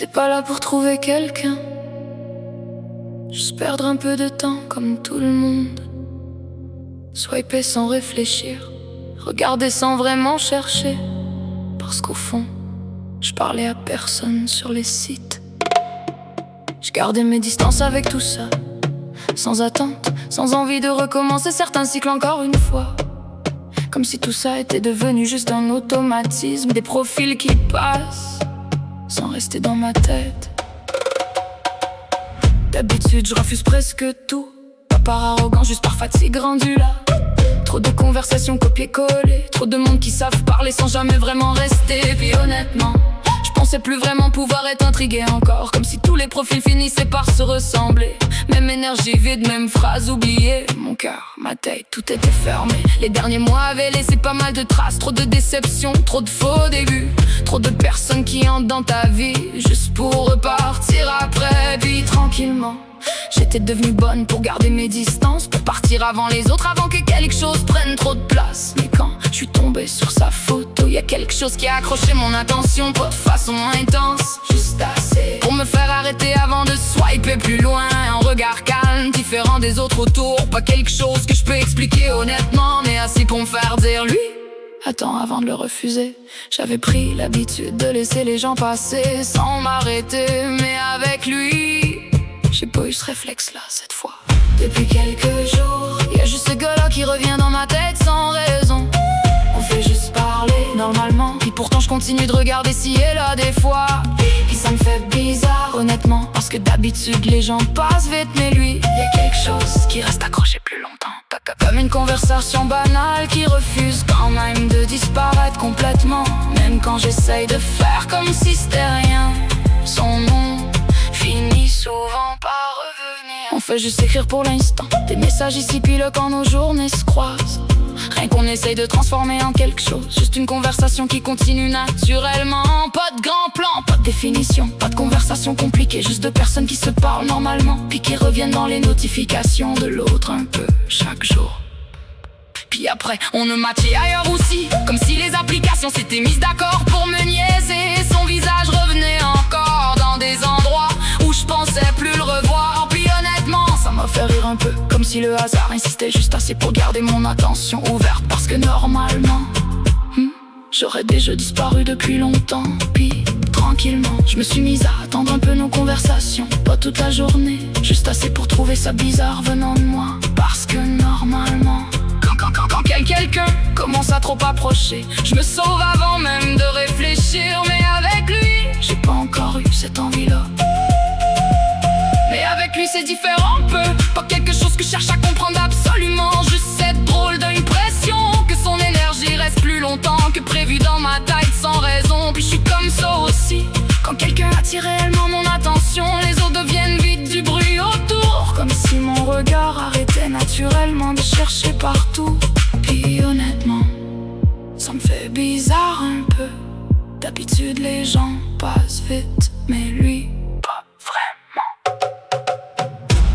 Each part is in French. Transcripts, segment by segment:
T'es pas là pour trouver quelqu'un, juste perdre un peu de temps comme tout le monde. Swiper sans réfléchir, regarder sans vraiment chercher. Parce qu'au fond, je parlais à personne sur les sites. Je gardais mes distances avec tout ça, sans attente, sans envie de recommencer certains cycles encore une fois. Comme si tout ça était devenu juste un automatisme, des profils qui passent sans rester dans ma tête. D'habitude je refuse presque tout, pas par arrogance, juste par fatigue rendue là. Trop de conversations copier-coller, trop de monde qui savent parler sans jamais vraiment rester. Puis honnêtement, je pensais plus vraiment pouvoir être intrigué encore, comme si tous les profils finissaient par se ressembler. Même énergie vide, même phrase oubliée. Mon cœur, ma tête, tout était fermé. Les derniers mois avaient laissé pas mal de traces, trop de déceptions, trop de faux débuts, trop de personnes qui entrent dans ta vie juste pour repartir après. Puis tranquillement, j'étais devenue bonne pour garder mes distances, pour partir avant les autres, avant que quelque chose prenne trop de place. Mais quand je suis tombée sur sa photo, y a quelque chose qui a accroché mon attention, pas de façon intense, juste assez pour me faire arrêter avant de swiper plus loin. Un regard calme, différent des autres autour, pas quelque chose que je peux expliquer honnêtement, mais assez pour me faire dire lui. Attends, avant de le refuser, j'avais pris l'habitude de laisser les gens passer sans m'arrêter, mais avec lui, j'ai pas eu ce réflexe-là cette fois. Depuis quelques jours, y'a juste ce gars-là qui revient dans ma tête sans raison. On fait juste parler normalement, puis pourtant je continue de regarder ci et là des fois. Puis ça me fait bizarre honnêtement, parce que d'habitude les gens passent vite, mais lui, y'a quelque chose qui reste accroché plus longtemps. Comme une conversation banale qui refuse quand même de disparaître complètement. Même quand j'essaye de faire comme si c'était rien, son nom finit souvent par revenir. On fait juste écrire pour l'instant, des messages ici puis là quand nos journées se croisent. Rien qu'on essaye de transformer en quelque chose, juste une conversation qui continue naturellement. Pas de grand plan, pas de définition, pas de conversation compliquée, juste deux personnes qui se parlent normalement, puis qui reviennent dans les notifications de l'autre un peu chaque jour. Puis après, on ne matchait ailleurs aussi, comme si les applications s'étaient mises d'accord pour me niaiser. Son visage revenait encore dans des endroits où je pensais plus le revoir. Puis honnêtement, ça m'a fait rire un peu, comme si le hasard insistait juste assez pour garder mon attention ouverte. Parce que normalement, j'aurais déjà disparu depuis longtemps. Puis tranquillement, je me suis mise à attendre un peu nos conversations. Pas toute la journée, juste assez pour trouver ça bizarre venant de moi. Parce que normalement, quand quelqu'un commence à trop approcher, je me sauve avant même de réfléchir. Mais avec lui, j'ai pas encore eu cette envie-là. Mais avec lui c'est différent un peu, pas quelque chose que je cherche à comprendre absolument. Juste cette drôle d'impression que son énergie reste plus longtemps que prévu dans ma tête sans raison. Puis je suis comme ça aussi, quand quelqu'un attire réellement mon attention, les autres deviennent vite du bruit autour, comme si mon regard arrêtait naturellement de chercher partout. Puis honnêtement, ça me fait bizarre un peu. D'habitude les gens passent vite, mais lui, pas vraiment.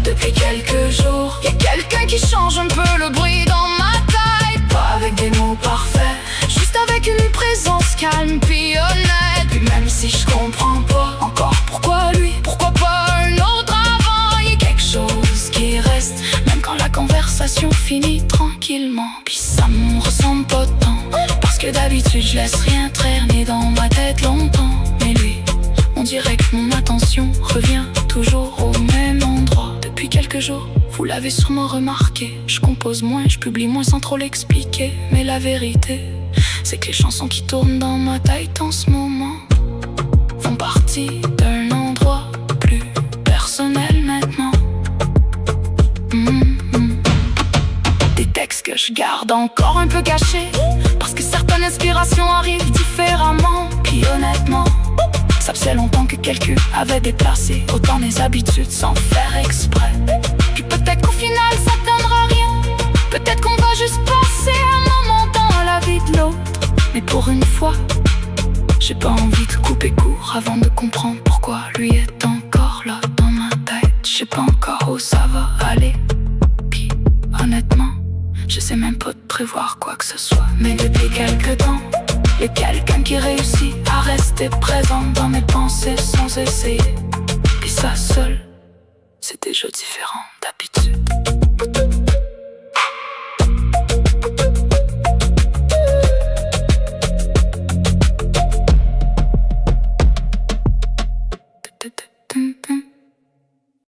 Depuis quelques jours, y'a quelqu'un qui change un peu le bruit dans ma tête. Pas avec des mots parfaits, juste avec une présence calme puis honnête. Puis même si je comprends pas encore pourquoi lui, pourquoi pas un autre avant, y'a quelque chose qui reste, même quand la conversation finit tranquillement. Puis ça me ressemble pas tant, parce que d'habitude je laisse rien traîner dans ma tête longtemps. Mais lui, on dirait que mon attention revient toujours au même endroit. Depuis quelques jours, vous l'avez sûrement remarqué, je compose moins, je publie moins sans trop l'expliquer. Mais la vérité, c'est que les chansons qui tournent dans ma tête en ce moment font partie d'un endroit plus personnel maintenant. Des textes que je garde encore un peu cachés, parce que certaines inspirations arrivent différemment. Puis honnêtement, ça faisait longtemps que quelqu'un avait déplacé autant mes habitudes sans faire exprès. Puis peut-être qu'au final ça donnera rien, peut-être qu'on va juste passer un moment dans la vie de l'autre. Mais pour une fois, j'ai pas envie de couper court avant de comprendre pourquoi lui est encore là dans ma tête. Je sais pas encore où ça va aller, puis honnêtement, je sais même pas de prévoir quoi que ce soit. Mais depuis quelque temps, y'a quelqu'un qui réussit à rester présent dans mes pensées sans essayer. Et ça seul, c'est déjà différent d'habitude.